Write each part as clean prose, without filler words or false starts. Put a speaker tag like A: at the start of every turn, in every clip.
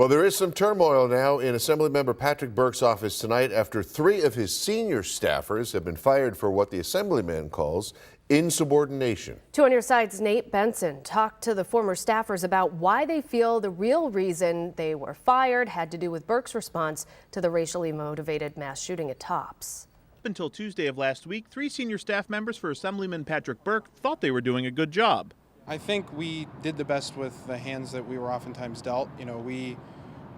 A: Well, there is some turmoil now in Assemblymember Patrick Burke's office tonight after 3 of his senior staffers have been fired for what the Assemblyman calls insubordination.
B: 2 on your side's Nate Benson talked to the former staffers about why they feel the real reason they were fired had to do with Burke's response to the racially motivated mass shooting at Tops.
C: Up until Tuesday of last week, 3 senior staff members for Assemblyman Patrick Burke thought they were doing a good job.
D: I think we did the best with the hands that we were oftentimes dealt. We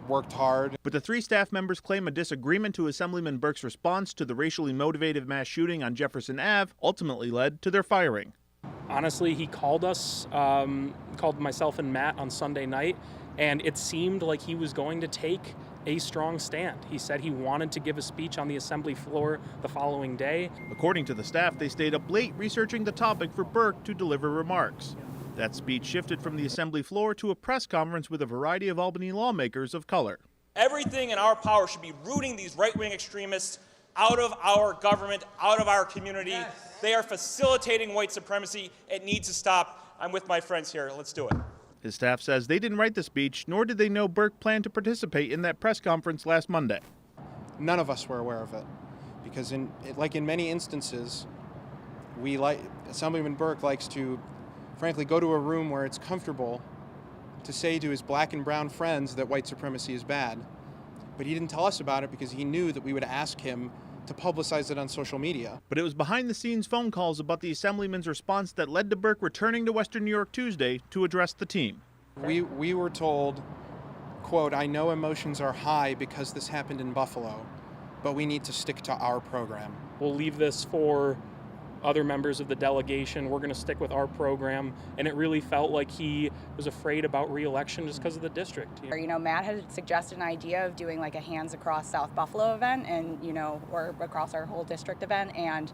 D: worked hard.
C: But the 3 staff members claim a disagreement to Assemblyman Burke's response to the racially motivated mass shooting on Jefferson Ave ultimately led to their firing.
E: Honestly, he called us, called myself and Matt on Sunday night, and it seemed like he was going to take a strong stand. He said he wanted to give a speech on the assembly floor the following day.
C: According to the staff, they stayed up late researching the topic for Burke to deliver remarks. That speech shifted from the assembly floor to a press conference with a variety of Albany lawmakers of color.
F: Everything in our power should be rooting these right-wing extremists out of our government, out of our community. Yes. They are facilitating white supremacy. It needs to stop. I'm with my friends here. Let's do it.
C: His staff says they didn't write the speech, nor did they know Burke planned to participate in that press conference last Monday.
D: None of us were aware of it because in many instances, Assemblyman Burke likes to frankly go to a room where it's comfortable to say to his black and brown friends that white supremacy is bad. But he didn't tell us about it because he knew that we would ask him to publicize it on social media.
C: But it was behind-the-scenes phone calls about the Assemblyman's response that led to Burke returning to Western New York Tuesday to address the team.
D: We were told, quote, "I know emotions are high because this happened in Buffalo, but we need to stick to our program.
E: We'll leave this for other members of the delegation. We're going to stick with our program." And it really felt like he was afraid about re-election just because of the district.
G: Matt had suggested an idea of doing like a Hands Across South Buffalo event and, or across our whole district event. And,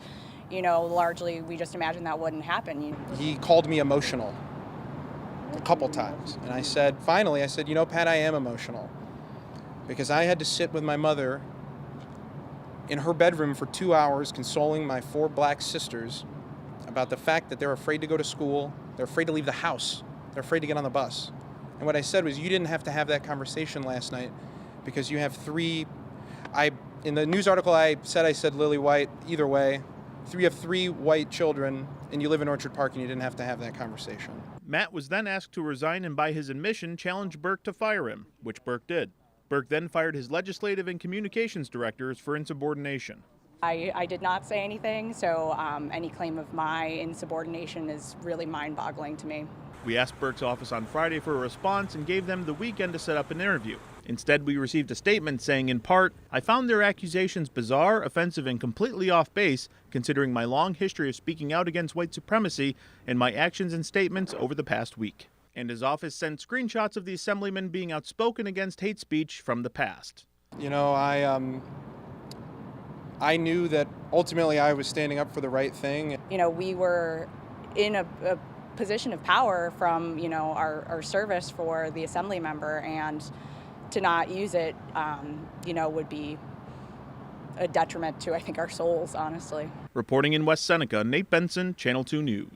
G: largely we just imagined that wouldn't happen.
D: He called me emotional a couple times. And finally I said, Pat, I am emotional because I had to sit with my mother in her bedroom for 2 hours consoling my 4 black sisters about the fact that they're afraid to go to school, they're afraid to leave the house, they're afraid to get on the bus. And what I said was, you didn't have to have that conversation last night because you have 3, in the news article I said Lily White, either way, you have 3 white children and you live in Orchard Park and you didn't have to have that conversation.
C: Matt was then asked to resign and by his admission challenge Burke to fire him, which Burke did. Burke then fired his legislative and communications directors for insubordination.
G: I did not say anything, so any claim of my insubordination is really mind-boggling to me.
C: We asked Burke's office on Friday for a response and gave them the weekend to set up an interview. Instead, we received a statement saying, in part, "I found their accusations bizarre, offensive, and completely off base, considering my long history of speaking out against white supremacy and my actions and statements over the past week." And his office sent screenshots of the Assemblyman being outspoken against hate speech from the past.
D: I knew that ultimately I was standing up for the right thing.
G: We were in a position of power from, our service for the assembly member, and to not use it, would be a detriment to, I think, our souls, honestly.
C: Reporting in West Seneca, Nate Benson, Channel 2 News.